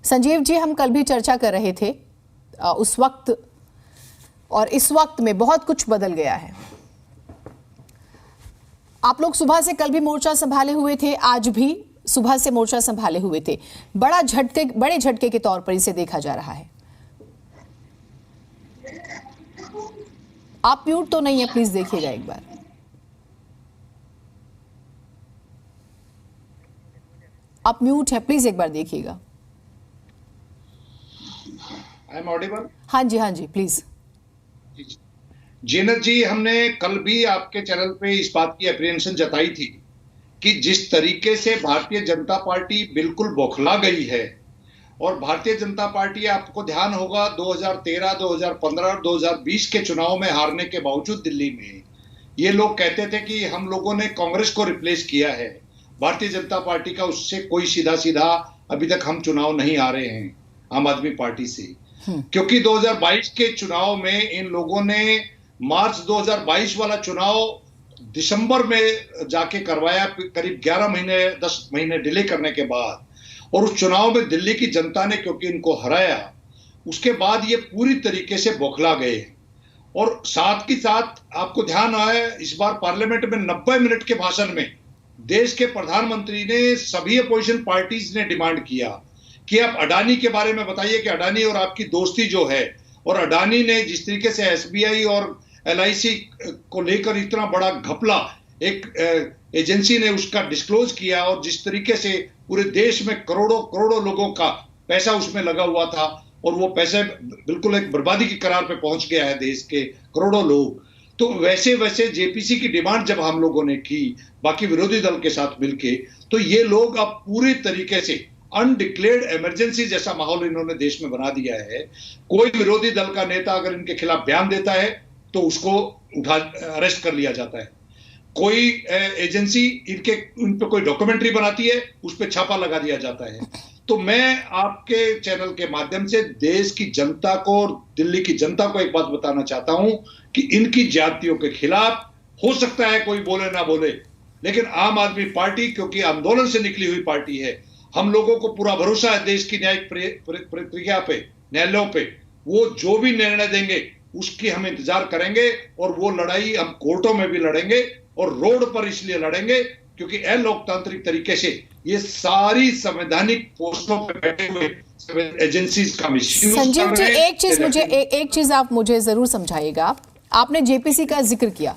संजीव जी, हम कल भी चर्चा कर रहे थे उस वक्त और इस वक्त में बहुत कुछ बदल गया है। आप लोग सुबह से कल भी मोर्चा संभाले हुए थे, आज भी सुबह से मोर्चा संभाले हुए थे। बड़े झटके के तौर पर इसे देखा जा रहा है। आप म्यूट तो नहीं है, प्लीज देखिएगा एक बार। आप म्यूट है, प्लीज एक बार देखिएगा। I am audible? हाँ जी प्लीज। जीनत जी, हमने कल भी आपके चैनल पे इस बात की अप्रीहेंशन जताई थी कि जिस तरीके से भारतीय जनता पार्टी बिल्कुल बौखला गई है, और भारतीय जनता पार्टी, आपको ध्यान होगा 2013, 2015 और 2020 के चुनाव में हारने के बावजूद दिल्ली में ये लोग कहते थे कि हम लोगों ने कांग्रेस को रिप्लेस किया है, भारतीय जनता पार्टी का उससे कोई सीधा सीधा अभी तक हम चुनाव नहीं हारे हैं आम आदमी पार्टी से। क्योंकि 2022 के चुनाव में इन लोगों ने मार्च 2022 वाला चुनाव दिसंबर में जाके करवाया, करीब 11 महीने 10 महीने डिले करने के बाद, और उस चुनाव में दिल्ली की जनता ने क्योंकि इनको हराया, उसके बाद ये पूरी तरीके से बौखला गए। और साथ ही साथ आपको ध्यान आया, इस बार पार्लियामेंट में 90 मिनट के भाषण में देश के प्रधानमंत्री ने सभी अपोजिशन पार्टीज ने डिमांड किया कि आप अडानी के बारे में बताइए कि अडानी और आपकी दोस्ती जो है, और अडानी ने जिस तरीके से एसबीआई और एलआईसी को लेकर इतना बड़ा घपला एक एजेंसी ने उसका डिस्क्लोज किया, और जिस तरीके से पूरे देश में करोड़ों करोड़ों लोगों का पैसा उसमें लगा हुआ था, और वो पैसे बिल्कुल एक बर्बादी की कगार पे पहुंच गया है देश के करोड़ों लोग। तो वैसे वैसे जेपीसी की डिमांड जब हम लोगों ने की बाकी विरोधी दल के साथ मिलके, तो ये लोग अब पूरी तरीके से अनडिक्लेयर्ड इमरजेंसी जैसा माहौल इन्होंने देश में बना दिया है। कोई विरोधी दल का नेता अगर इनके खिलाफ बयान देता है तो उसको अरेस्ट कर लिया जाता है। कोई एजेंसी इन पे कोई डॉक्यूमेंट्री बनाती है, उस पे छापा लगा दिया जाता है। तो मैं आपके चैनल के माध्यम से देश की जनता को और दिल्ली की जनता को एक बात बताना चाहता हूं कि इनकी जातियों के खिलाफ हो सकता है कोई बोले ना बोले, लेकिन आम आदमी पार्टी क्योंकि आंदोलन से निकली हुई पार्टी है, हम लोगों को पूरा भरोसा है देश की न्यायिक प्रक्रिया पे, न्यायालयों पे। वो जो भी निर्णय देंगे उसकी हम इंतजार करेंगे, और वो लड़ाई हम कोर्टों में भी लड़ेंगे और रोड पर इसलिए लड़ेंगे क्योंकि अलोकतांत्रिक तरीके से ये सारी संवैधानिक पोस्टों पे बैठे हुए एजेंसीज का मिसयूज कर रहे हैं। संजीव जी, एक चीज आप मुझे जरूर समझाइएगा। आपने जेपीसी का जिक्र किया,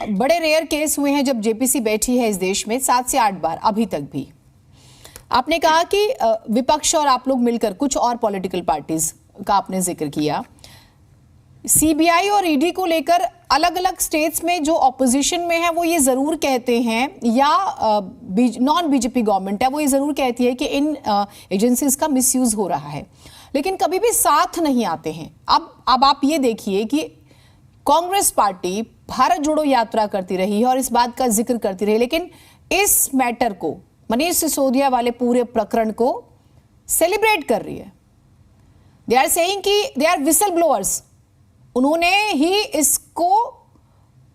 बड़े रेयर केस हुए हैं जब जेपीसी बैठी है इस देश में 7 से 8 बार अभी तक भी। आपने कहा कि विपक्ष और आप लोग मिलकर, कुछ और पॉलिटिकल पार्टीज का आपने जिक्र किया, सीबीआई और ईडी को लेकर अलग अलग स्टेट्स में जो ऑपोजिशन में है वो ये जरूर कहते हैं, या नॉन बीजेपी गवर्नमेंट है वो ये जरूर कहती है कि इन एजेंसीज का मिसयूज हो रहा है, लेकिन कभी भी साथ नहीं आते हैं। अब आप ये देखिए कि कांग्रेस पार्टी भारत जोड़ो यात्रा करती रही है और इस बात का जिक्र करती रही, लेकिन इस मैटर को, मनीष सिसोदिया वाले पूरे प्रकरण को सेलिब्रेट कर रही है। दे आर सेइंग कि दे आर विसल ब्लोअर्स, उन्होंने ही इसको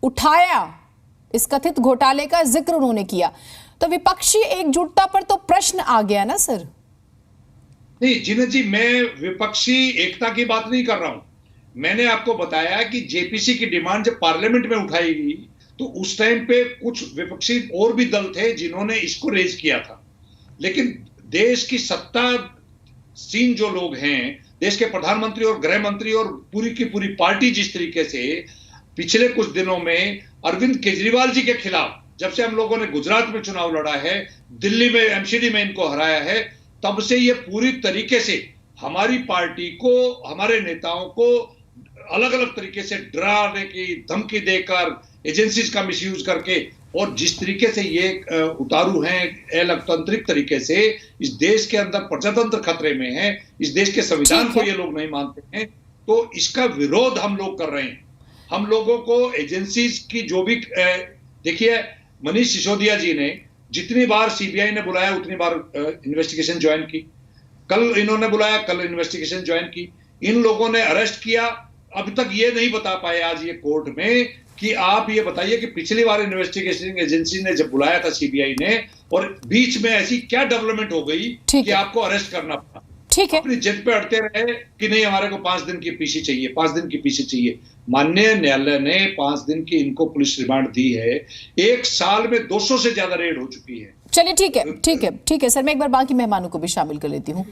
उठाया, इस कथित घोटाले का जिक्र उन्होंने किया। तो विपक्षी एकजुटता पर तो प्रश्न आ गया ना सर। नहीं जीनत जी, मैं विपक्षी एकता की बात नहीं कर रहा हूं। मैंने आपको बताया कि जेपीसी की डिमांड जब पार्लियामेंट में उठाई गई तो उस टाइम पे कुछ विपक्षी और भी दल थे जिन्होंने इसको रेज किया था, लेकिन देश की सत्ता सीन जो लोग हैं, देश के प्रधानमंत्री और गृह मंत्री और पूरी की पूरी पार्टी जिस तरीके से पिछले कुछ दिनों में अरविंद केजरीवाल जी के खिलाफ, जब से हम लोगों ने गुजरात में चुनाव लड़ा है, दिल्ली में एमसीडी में इनको हराया है, तब से ये पूरी तरीके से हमारी पार्टी को, हमारे नेताओं को अलग अलग तरीके से डराने की धमकी देकर, एजेंसीज का मिसयूज करके, और जिस तरीके से ये उतारू हैं अलोकतांत्रिक तरीके से, इस देश के अंदर प्रजातंत्र खतरे में है, इस देश के संविधान को ये लोग नहीं मानते हैं, तो इसका विरोध हम लोग कर रहे हैं। हम लोगों को एजेंसीज की जो भी, देखिए मनीष सिसोदिया जी ने जितनी बार सीबीआई ने बुलाया उतनी बार इन्वेस्टिगेशन ज्वाइन की, कल इन्होंने बुलाया, कल इन्वेस्टिगेशन ज्वाइन की, इन लोगों ने अरेस्ट किया। अब तक ये नहीं बता पाए आज ये कोर्ट में कि आप ये बताइए कि पिछली बार इन्वेस्टिगेशन एजेंसी ने जब बुलाया था सीबीआई ने, और बीच में ऐसी क्या डेवलपमेंट हो गई कि आपको अरेस्ट करना पड़ा? ठीक है, अपनी जिद पे अड़ते रहे कि नहीं हमारे को 5 दिन की पीसी चाहिए, 5 दिन की पीसी चाहिए। माननीय न्यायालय ने 5 दिन की इनको पुलिस रिमांड दी है। 1 साल में 200 से ज्यादा रेड हो चुकी है। चलिए ठीक है, ठीक है, ठीक है सर, मैं एक बार बाकी मेहमानों को भी शामिल कर लेती हूँ।